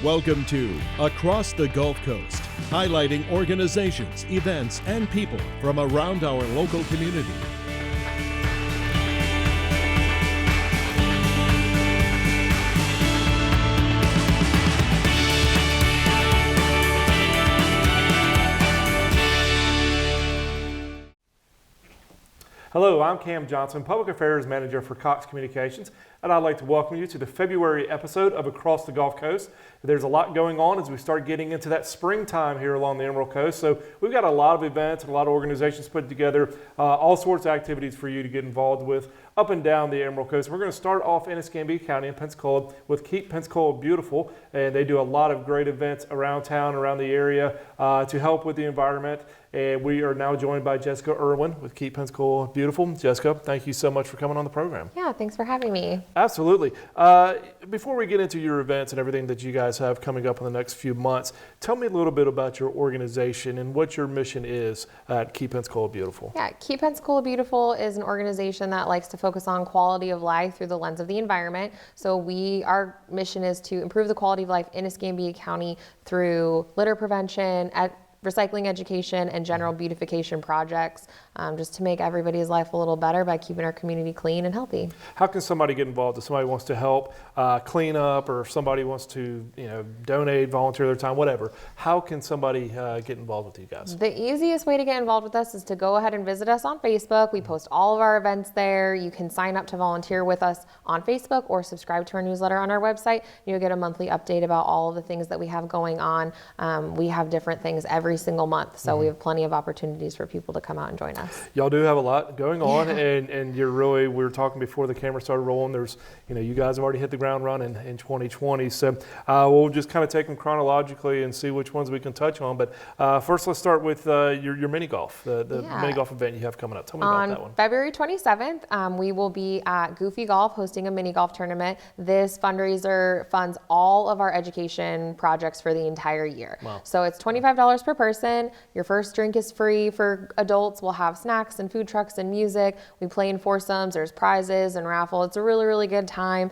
Welcome to Across the Gulf Coast, highlighting organizations, events, and people from around our local community. Hello, I'm Cam Johnson, Public Affairs Manager for Cox Communications, and I'd like to welcome you to the February episode of Across the Gulf Coast. There's a lot going on as we start getting into that springtime here along the Emerald Coast, so we've got a lot of events and a lot of organizations put together, all sorts of activities for you to get involved with up and down the Emerald Coast. We're going to start off in Escambia County in Pensacola with Keep Pensacola Beautiful, and they do a lot of great events around town, around the area to help with the environment. And we are now joined by Jessica Irwin with Keep Pensacola Beautiful. Jessica, thank you so much for coming on the program. Yeah, thanks for having me. Absolutely. Before we get into your events and everything that you guys have coming up in the next few months, tell me a little bit about your organization and what your mission is at Keep Pensacola Beautiful. Yeah, Keep Pensacola Beautiful is an organization that likes to focus on quality of life through the lens of the environment. So our mission is to improve the quality of life in Escambia County through litter prevention, recycling education, and general beautification projects, just to make everybody's life a little better by keeping our community clean and healthy. How can somebody get involved? If somebody wants to help clean up, or if somebody wants to donate, volunteer their time, whatever, how can somebody get involved with you guys? The easiest way to get involved with us is to go ahead and visit us on Facebook. We post all of our events there. You can sign up to volunteer with us on Facebook or subscribe to our newsletter on our website. You'll get a monthly update about all of the things that we have going on. We have different things every single month, so we have plenty of opportunities for people to come out and join us. Y'all do have a lot going on, and you're really, we were talking before the camera started rolling, there's, you guys have already hit the ground running in 2020, so we'll just kind of take them chronologically and see which ones we can touch on. But first, let's start with your mini golf, the mini golf event you have coming up. Tell me about that one. On February 27th, we will be at Goofy Golf hosting a mini golf tournament. This fundraiser funds all of our education projects for the entire year. Wow. So it's $25 per person. Your first drink is free for adults. We'll have snacks and food trucks and music. We play in foursomes. There's prizes and raffle. It's a really, really good time.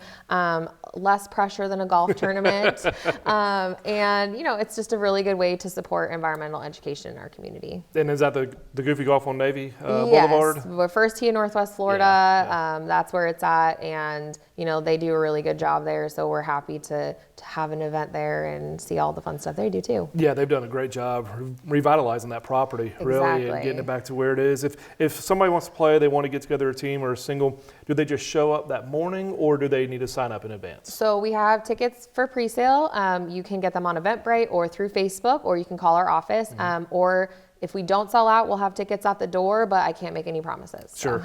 Less pressure than a golf tournament. And it's just a really good way to support environmental education in our community. And is that the Goofy Golf on Navy Boulevard? Yes, we're First Tee in Northwest Florida. Yeah. That's where it's at, and they do a really good job there. So we're happy to have an event there and see all the fun stuff they do too. Yeah, they've done a great job revitalizing that property, really, and getting it back to where it is. If somebody wants to play, they want to get together a team or a single, do they just show up that morning, or do they need to sign up in advance? So we have tickets for pre-sale. You can get them on Eventbrite or through Facebook, or you can call our office. Or if we don't sell out, we'll have tickets at the door, but I can't make any promises. Sure.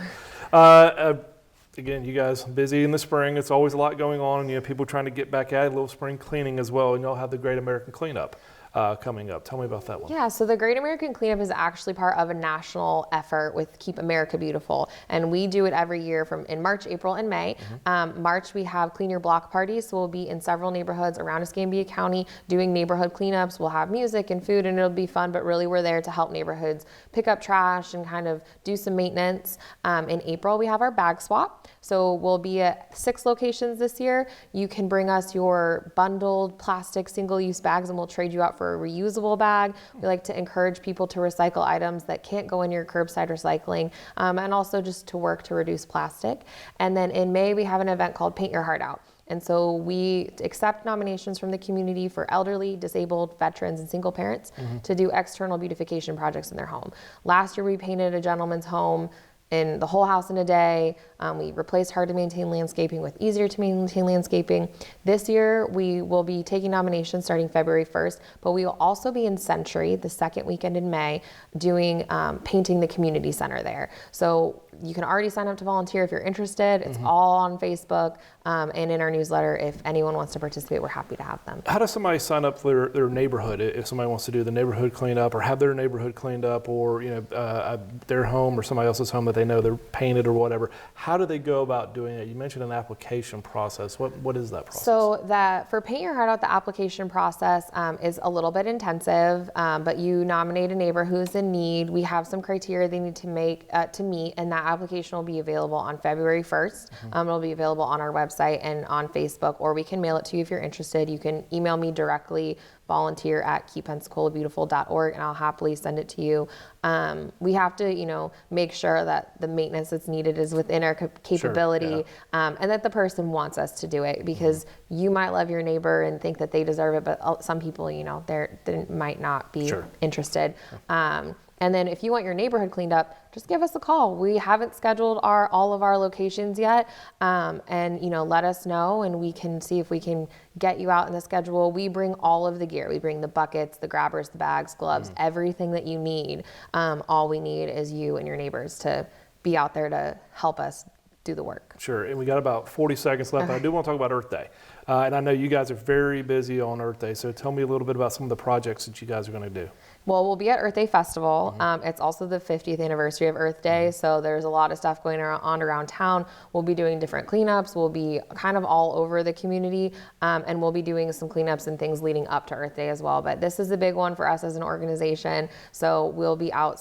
Again, you guys busy in the spring. It's always a lot going on, and people trying to get back at it, a little spring cleaning as well, and y'all have the Great American Cleanup coming up. Tell me about that one. Yeah, so the Great American Cleanup is actually part of a national effort with Keep America Beautiful, and we do it every year in March, April, and May. March, we have Clean Your Block parties, so we'll be in several neighborhoods around Escambia County doing neighborhood cleanups. We'll have music and food, and it'll be fun, but really we're there to help neighborhoods pick up trash and kind of do some maintenance. In April, we have our bag swap. So we'll be at 6 locations this year. You can bring us your bundled plastic single-use bags, and we'll trade you out for a reusable bag. We like to encourage people to recycle items that can't go in your curbside recycling, and also just to work to reduce plastic. And then in May, we have an event called Paint Your Heart Out. And so we accept nominations from the community for elderly, disabled, veterans, and single parents to do external beautification projects in their home. Last year, we painted a gentleman's home in the whole house in a day. We replaced hard to maintain landscaping with easier to maintain landscaping. This year, we will be taking nominations starting February 1st, but we will also be in Century the second weekend in May doing painting the community center there. So you can already sign up to volunteer if you're interested. It's all on Facebook and in our newsletter. If anyone wants to participate, we're happy to have them. How does somebody sign up for their neighborhood if somebody wants to do the neighborhood cleanup or have their neighborhood cleaned up, or their home or somebody else's home that they know they're painted or whatever. How do they go about doing it? You mentioned an application process. What is that process? So that for Paint Your Heart Out, the application process is a little bit intensive, but you nominate a neighbor who's in need. We have some criteria they need to meet, and that application will be available on February 1st. It'll be available on our website and on Facebook, or we can mail it to you if you're interested. You can email me directly, volunteer@keeppensacolabbeautiful.org, and I'll happily send it to you. We have to, make sure that the maintenance that's needed is within our capability, and that the person wants us to do it, because you might love your neighbor and think that they deserve it, but some people, they might not be interested. And then if you want your neighborhood cleaned up, just give us a call. We haven't scheduled all of our locations yet, and let us know, and we can see if we can get you out in the schedule. We bring all of the gear. We bring the buckets, the grabbers, the bags, gloves, everything that you need. All we need is you and your neighbors to be out there to help us do the work. Sure, and we got about 40 seconds left. I do want to talk about Earth Day. And I know you guys are very busy on Earth Day, so tell me a little bit about some of the projects that you guys are going to do. Well, we'll be at Earth Day Festival. It's also the 50th anniversary of Earth Day, so there's a lot of stuff going on around town. We'll be doing different cleanups. We'll be kind of all over the community, and we'll be doing some cleanups and things leading up to Earth Day as well. But this is a big one for us as an organization, so we'll be out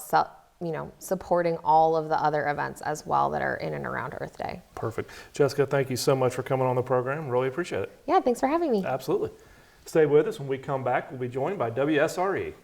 supporting all of the other events as well that are in and around Earth Day. Perfect. Jessica, thank you so much for coming on the program. Really appreciate it. Yeah, thanks for having me. Absolutely. Stay with us. When we come back, we'll be joined by WSRE.